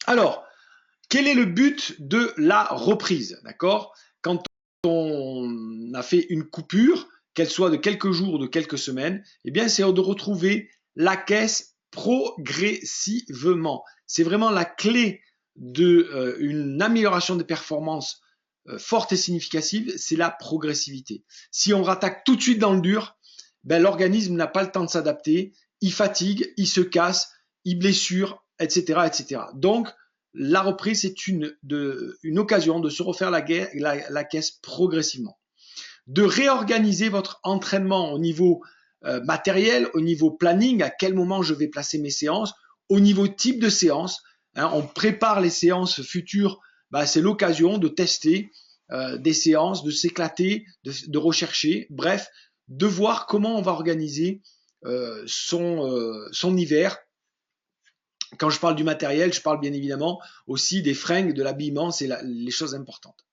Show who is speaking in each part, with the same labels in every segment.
Speaker 1: Alors, quel est le but de la reprise? D'accord? Quand on a fait une coupure, qu'elle soit de quelques jours ou de quelques semaines, eh bien, c'est de retrouver la caisse progressivement. C'est vraiment la clé d'une amélioration des performances forte et significative, c'est la progressivité. Si on rattaque tout de suite dans le dur, ben, l'organisme n'a pas le temps de s'adapter, il fatigue, il se casse, il blessure, etc., etc. Donc, la reprise, c'est une occasion de se refaire la caisse progressivement. De réorganiser votre entraînement au niveau matériel, au niveau planning, à quel moment je vais placer mes séances, au niveau type de séance. Hein, on prépare les séances futures, bah, c'est l'occasion de tester des séances, de s'éclater, de rechercher, bref, de voir comment on va organiser son hiver. Quand je parle du matériel, je parle bien évidemment aussi des fringues, de l'habillement, c'est les choses importantes.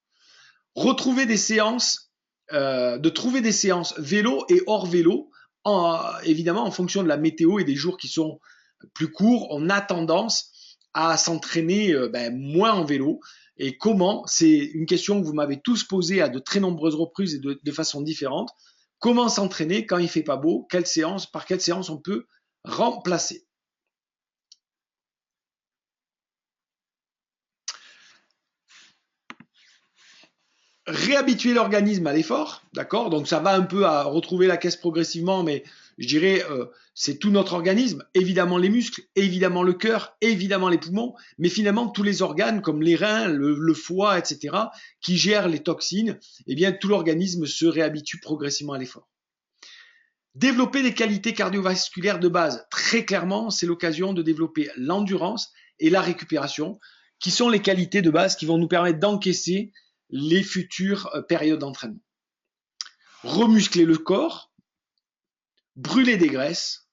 Speaker 1: Retrouver des séances, de trouver des séances vélo et hors vélo, évidemment en fonction de la météo et des jours qui sont plus courts, on a tendance à s'entraîner moins en vélo. Et comment? C'est une question que vous m'avez tous posée à de très nombreuses reprises et de façon différente. Comment s'entraîner quand il fait pas beau? Par quelle séance on peut remplacer? Réhabituer l'organisme à l'effort, d'accord? Donc ça va un peu à retrouver la caisse progressivement, mais je dirais c'est tout notre organisme, évidemment les muscles, évidemment le cœur, évidemment les poumons, mais finalement tous les organes comme les reins, le foie, etc., qui gèrent les toxines, eh bien tout l'organisme se réhabitue progressivement à l'effort. Développer des qualités cardiovasculaires de base, très clairement, c'est l'occasion de développer l'endurance et la récupération, qui sont les qualités de base qui vont nous permettre d'encaisser les futures périodes d'entraînement. Remuscler le corps, brûler des graisses,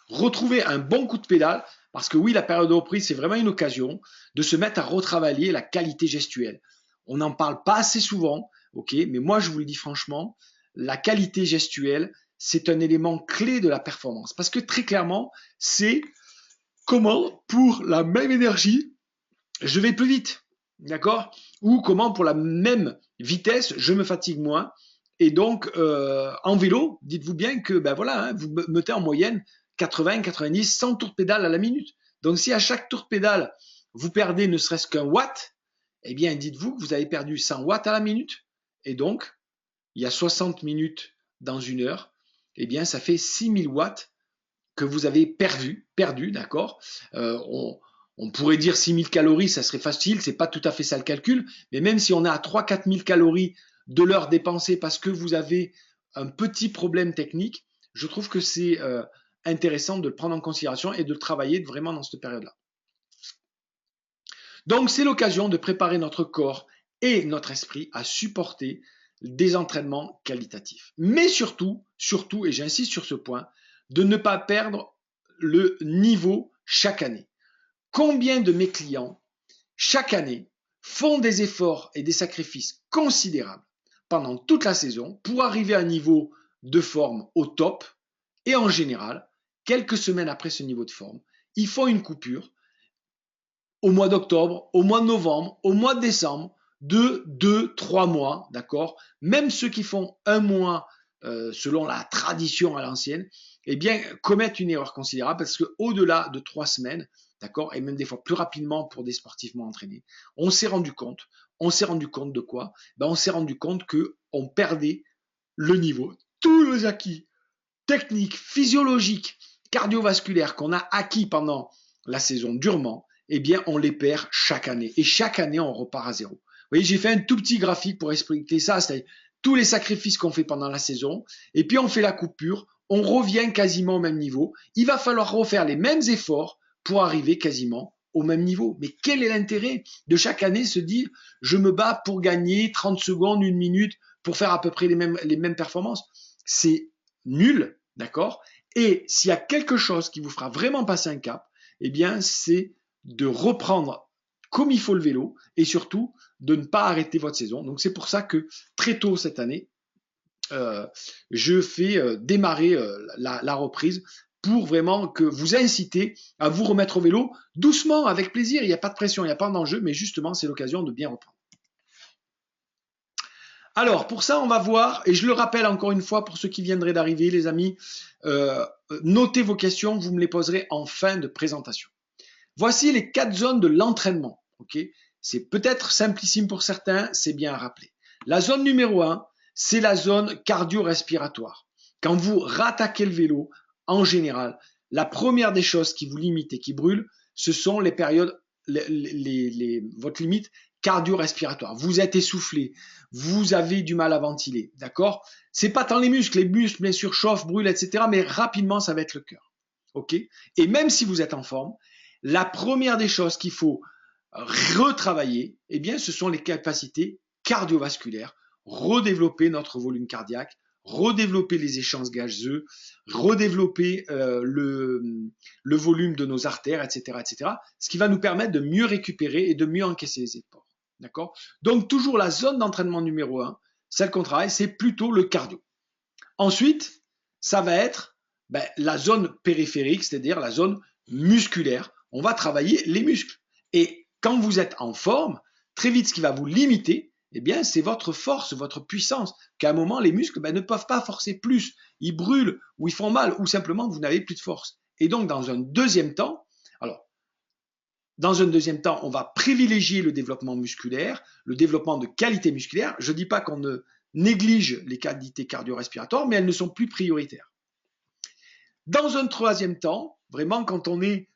Speaker 1: retrouver un bon coup de pédale, parce que oui, la période de reprise, c'est vraiment une occasion de se mettre à retravailler la qualité gestuelle. On n'en parle pas assez souvent, ok, mais moi je vous le dis franchement, la qualité gestuelle, c'est un élément clé de la performance. Parce que très clairement, c'est comment, pour la même énergie, je vais plus vite. D'accord? Ou comment, pour la même vitesse, je me fatigue moins. Et donc, en vélo, dites-vous bien que ben voilà, hein, vous mettez en moyenne 80, 90, 100 tours de pédale à la minute. Donc, si à chaque tour de pédale, vous perdez ne serait-ce qu'un watt, eh bien, dites-vous que vous avez perdu 100 watts à la minute. Et donc, il y a 60 minutes dans une heure. Eh bien, ça fait 6000 watts que vous avez perdu, d'accord. On pourrait dire 6000 calories, ça serait facile, c'est pas tout à fait ça le calcul, mais même si on est à 3-4 000 calories de l'heure dépensée parce que vous avez un petit problème technique, je trouve que c'est intéressant de le prendre en considération et de le travailler vraiment dans cette période-là. Donc c'est l'occasion de préparer notre corps et notre esprit à supporter des entraînements qualitatifs. Mais surtout, et j'insiste sur ce point, de ne pas perdre le niveau chaque année. Combien de mes clients, chaque année, font des efforts et des sacrifices considérables pendant toute la saison pour arriver à un niveau de forme au top et en général, quelques semaines après ce niveau de forme, ils font une coupure au mois d'octobre, au mois de novembre, au mois de décembre, de 2-3 mois, d'accord? Même ceux qui font un mois selon la tradition à l'ancienne, eh bien, commettent une erreur considérable parce qu'au-delà de 3 semaines, d'accord, et même des fois plus rapidement pour des sportifs moins entraînés, on s'est rendu compte de quoi? Ben, on s'est rendu compte qu'on perdait le niveau, tous les acquis techniques, physiologiques, cardiovasculaires qu'on a acquis pendant la saison durement, eh bien, on les perd chaque année. Et chaque année, on repart à zéro. Vous voyez, j'ai fait un tout petit graphique pour expliquer ça, c'est-à-dire tous les sacrifices qu'on fait pendant la saison, et puis on fait la coupure, on revient quasiment au même niveau. Il va falloir refaire les mêmes efforts pour arriver quasiment au même niveau. Mais quel est l'intérêt de chaque année se dire, je me bats pour gagner 30 secondes, 1 minute, pour faire à peu près les mêmes performances? C'est nul, d'accord? Et s'il y a quelque chose qui vous fera vraiment passer un cap, eh bien, c'est de reprendre comme il faut le vélo et surtout de ne pas arrêter votre saison. Donc, c'est pour ça que très tôt cette année, je fais démarrer la reprise pour vraiment que vous inciter à vous remettre au vélo doucement, avec plaisir. Il n'y a pas de pression, il n'y a pas d'enjeu, mais justement, c'est l'occasion de bien reprendre. Alors, pour ça, on va voir, et je le rappelle encore une fois pour ceux qui viendraient d'arriver, les amis, notez vos questions, vous me les poserez en fin de présentation. Voici les 4 zones de l'entraînement. Okay, c'est peut-être simplissime pour certains, c'est bien à rappeler. La zone numéro 1, c'est la zone cardio-respiratoire. Quand vous rattaquez le vélo, en général, la première des choses qui vous limite et qui brûle, ce sont les périodes, votre limite cardio-respiratoire. Vous êtes essoufflé, vous avez du mal à ventiler, d'accord? C'est pas tant les muscles bien sûr chauffent, brûlent, etc. Mais rapidement, ça va être le cœur. Ok? Et même si vous êtes en forme, la première des choses qu'il faut retravailler, eh bien, ce sont les capacités cardiovasculaires, redévelopper notre volume cardiaque, redévelopper les échanges gazeux, redévelopper le volume de nos artères, etc., etc., ce qui va nous permettre de mieux récupérer et de mieux encaisser les efforts. D'accord? Donc, toujours la zone d'entraînement numéro 1, celle qu'on travaille, c'est plutôt le cardio. Ensuite, ça va être la zone périphérique, c'est-à-dire la zone musculaire. On va travailler les muscles. Et quand vous êtes en forme, très vite, ce qui va vous limiter, eh bien, c'est votre force, votre puissance. Qu'à un moment, les muscles ne peuvent pas forcer plus. Ils brûlent ou ils font mal ou simplement vous n'avez plus de force. Et donc, dans un deuxième temps, on va privilégier le développement musculaire, le développement de qualité musculaire. Je ne dis pas qu'on ne néglige les qualités cardio-respiratoires, mais elles ne sont plus prioritaires. Dans un troisième temps, vraiment quand on est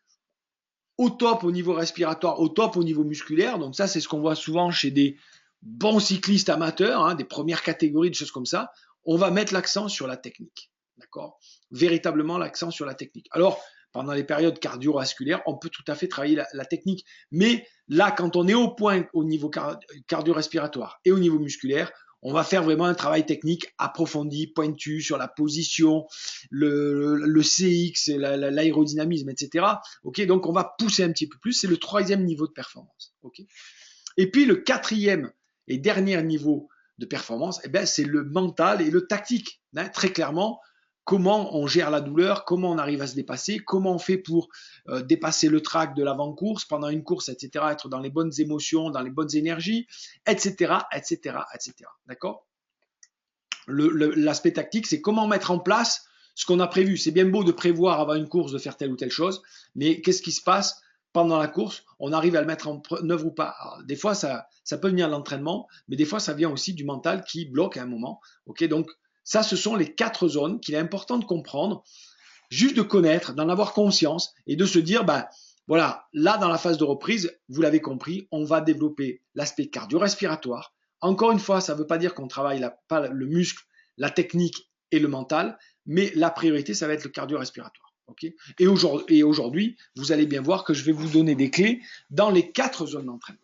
Speaker 1: au top au niveau respiratoire, au top au niveau musculaire, donc ça c'est ce qu'on voit souvent chez des bons cyclistes amateurs, hein, des premières catégories, des choses comme ça, on va mettre l'accent sur la technique, d'accord? Véritablement l'accent sur la technique. Alors, pendant les périodes cardiovasculaires, on peut tout à fait travailler la technique, mais là, quand on est au point au niveau cardio-respiratoire et au niveau musculaire, on va faire vraiment un travail technique approfondi, pointu sur la position, le CX, l'aérodynamisme, etc. Okay, donc, on va pousser un petit peu plus. C'est le troisième niveau de performance. Okay. Et puis, le quatrième et dernier niveau de performance, eh ben, c'est le mental et le tactique. Hein, très clairement, comment on gère la douleur, comment on arrive à se dépasser, comment on fait pour dépasser le trac de l'avant-course, pendant une course, etc., être dans les bonnes émotions, dans les bonnes énergies, etc., etc., etc. D'accord? L'aspect tactique, c'est comment mettre en place ce qu'on a prévu. C'est bien beau de prévoir avant une course de faire telle ou telle chose, mais qu'est-ce qui se passe pendant la course? On arrive à le mettre en œuvre ou pas? Alors, des fois, ça peut venir de l'entraînement, mais des fois, ça vient aussi du mental qui bloque à un moment. Ok, donc, ça, ce sont les 4 zones qu'il est important de comprendre, juste de connaître, d'en avoir conscience et de se dire, voilà, là, dans la phase de reprise, vous l'avez compris, on va développer l'aspect cardio-respiratoire. Encore une fois, ça ne veut pas dire qu'on travaille pas le muscle, la technique et le mental, mais la priorité, ça va être le cardio-respiratoire. Okay, et aujourd'hui, vous allez bien voir que je vais vous donner des clés dans les 4 zones d'entraînement.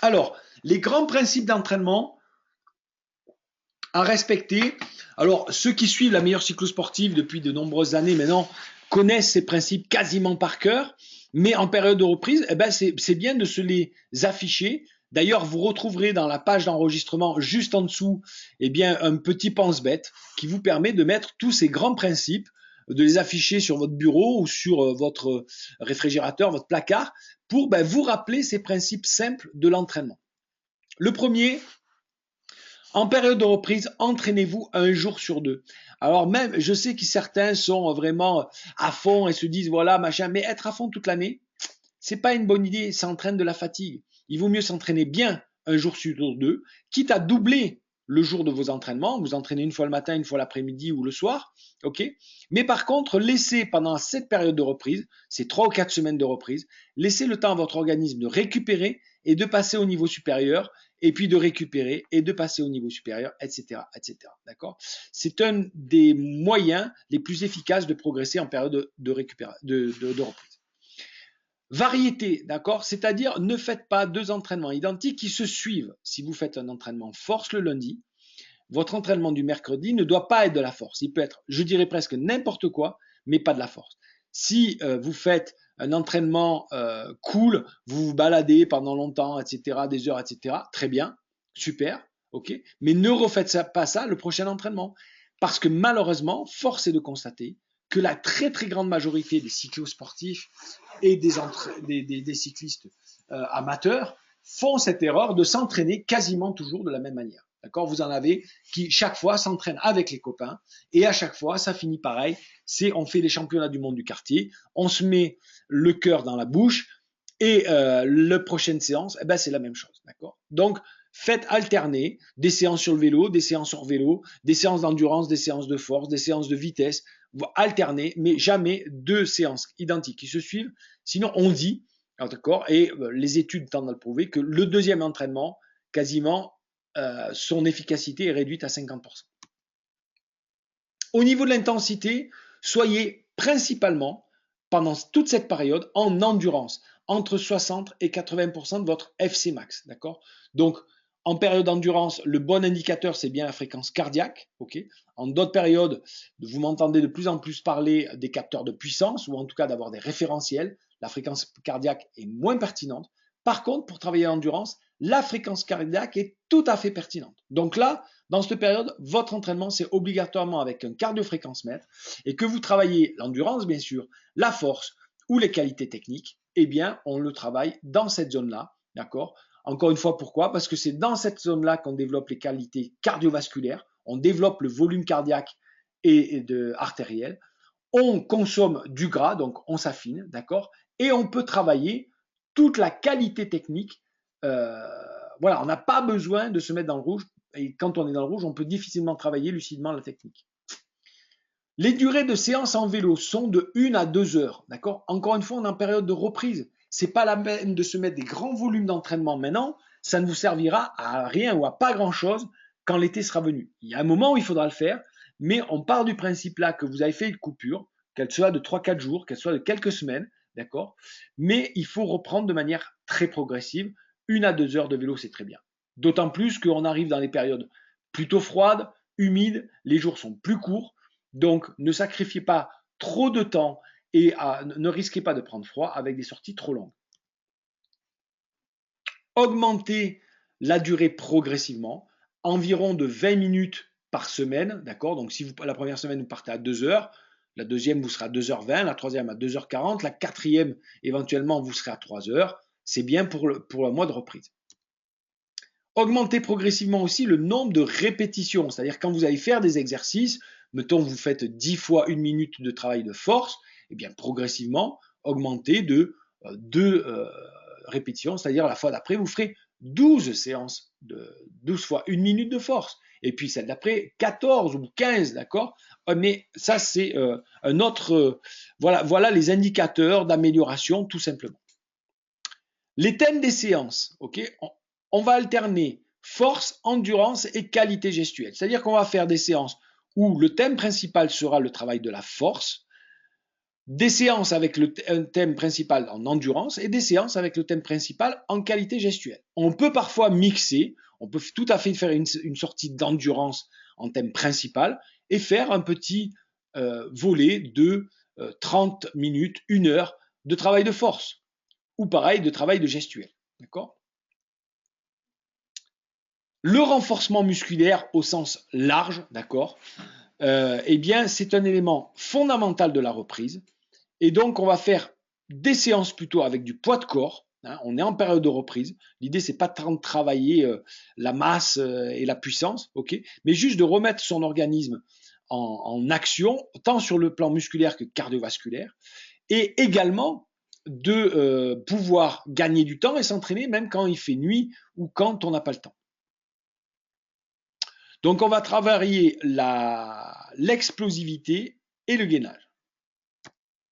Speaker 1: Alors, les grands principes d'entraînement à respecter. Alors, ceux qui suivent la meilleure cyclosportive depuis de nombreuses années maintenant connaissent ces principes quasiment par cœur, mais en période de reprise, c'est bien de se les afficher. D'ailleurs, vous retrouverez dans la page d'enregistrement juste en dessous un petit pense-bête qui vous permet de mettre tous ces grands principes, de les afficher sur votre bureau ou sur votre réfrigérateur, votre placard, pour vous rappeler ces principes simples de l'entraînement. Le premier, en période de reprise, entraînez-vous un jour sur 2. Alors même, je sais que certains sont vraiment à fond et se disent voilà, machin, mais être à fond toute l'année, c'est pas une bonne idée, ça entraîne de la fatigue. Il vaut mieux s'entraîner bien un jour sur 2, quitte à doubler le jour de vos entraînements. Vous entraînez une fois le matin, une fois l'après-midi ou le soir, ok. Mais par contre, laissez pendant cette période de reprise, ces 3 ou 4 semaines de reprise, laissez le temps à votre organisme de récupérer et de passer au niveau supérieur, et puis de récupérer et de passer au niveau supérieur, etc., etc. D'accord? C'est un des moyens les plus efficaces de progresser en période de reprise. Variété, d'accord? C'est-à-dire, ne faites pas 2 entraînements identiques qui se suivent. Si vous faites un entraînement force le lundi, votre entraînement du mercredi ne doit pas être de la force. Il peut être, je dirais presque n'importe quoi, mais pas de la force. Si vous faites un entraînement cool, vous vous baladez pendant longtemps, etc., des heures, etc., très bien, super, ok. Mais ne refaites pas ça le prochain entraînement. Parce que malheureusement, force est de constater que la très très grande majorité des cyclosportifs et des cyclistes amateurs font cette erreur de s'entraîner quasiment toujours de la même manière. D'accord? Vous en avez qui chaque fois s'entraînent avec les copains et à chaque fois ça finit pareil. C'est on fait les championnats du monde du quartier, on se met le cœur dans la bouche et la prochaine séance, eh ben, c'est la même chose. D'accord? Donc faites alterner des séances sur le vélo, des séances hors vélo, des séances d'endurance, des séances de force, des séances de vitesse. Alterner, mais jamais deux séances identiques qui se suivent. Sinon, on dit, d'accord, et les études tendent à le prouver, que le deuxième entraînement, quasiment, son efficacité est réduite à 50%. Au niveau de l'intensité, soyez principalement, pendant toute cette période, en endurance, entre 60 et 80% de votre FC max, d'accord? Donc, en période d'endurance, le bon indicateur, c'est bien la fréquence cardiaque. Okay, en d'autres périodes, vous m'entendez de plus en plus parler des capteurs de puissance, ou en tout cas d'avoir des référentiels. La fréquence cardiaque est moins pertinente. Par contre, pour travailler en endurance, la fréquence cardiaque est tout à fait pertinente. Donc là, dans cette période, votre entraînement, c'est obligatoirement avec un cardiofréquencemètre, et que vous travaillez l'endurance, bien sûr, la force ou les qualités techniques, eh bien, on le travaille dans cette zone-là, d'accord? Encore une fois, pourquoi? Parce que c'est dans cette zone-là qu'on développe les qualités cardiovasculaires, on développe le volume cardiaque et artériel, on consomme du gras, donc on s'affine, d'accord? Et on peut travailler toute la qualité technique. Voilà, on n'a pas besoin de se mettre dans le rouge. Et quand on est dans le rouge, on peut difficilement travailler lucidement la technique. Les durées de séance en vélo sont de 1 à 2 heures, d'accord? Encore une fois, on est en période de reprise. C'est pas la peine de se mettre des grands volumes d'entraînement maintenant. Ça ne vous servira à rien ou à pas grand-chose quand l'été sera venu. Il y a un moment où il faudra le faire, mais on part du principe là que vous avez fait une coupure, qu'elle soit de 3-4 jours, qu'elle soit de quelques semaines, d'accord? Mais il faut reprendre de manière très progressive. 1 à 2 heures de vélo, c'est très bien. D'autant plus qu'on arrive dans les périodes plutôt froides, humides, les jours sont plus courts. Donc, ne sacrifiez pas trop de temps et ne risquez pas de prendre froid avec des sorties trop longues. Augmentez la durée progressivement, environ de 20 minutes par semaine, d'accord? Donc, si la première semaine, vous partez à 2 heures, la deuxième, vous serez à 2h20, la troisième à 2h40, la quatrième, éventuellement, vous serez à 3 heures. C'est bien pour le mois de reprise. Augmentez progressivement aussi le nombre de répétitions, c'est-à-dire quand vous allez faire des exercices, mettons vous faites 10 fois 1 minute de travail de force, et bien progressivement augmentez de 2 répétitions, c'est-à-dire la fois d'après vous ferez 12 séances de 12 fois 1 minute de force, et puis celle d'après 14 ou 15, d'accord? Mais ça c'est un autre, voilà les indicateurs d'amélioration tout simplement. Les thèmes des séances, ok? On va alterner force, endurance et qualité gestuelle. C'est-à-dire qu'on va faire des séances où le thème principal sera le travail de la force, des séances avec un thème principal en endurance et des séances avec le thème principal en qualité gestuelle. On peut parfois mixer, on peut tout à fait faire une sortie d'endurance en thème principal et faire un petit volet de 30 minutes, 1 heure de travail de force ou pareil de travail de gestuelle. D'accord ? Le renforcement musculaire au sens large, d'accord, eh bien, c'est un élément fondamental de la reprise. Et donc, on va faire des séances plutôt avec du poids de corps. Hein, on est en période de reprise. L'idée, c'est pas tant de travailler la masse et la puissance, ok, mais juste de remettre son organisme en action, tant sur le plan musculaire que cardiovasculaire, et également de pouvoir gagner du temps et s'entraîner même quand il fait nuit ou quand on n'a pas le temps. Donc, on va travailler l'explosivité et le gainage.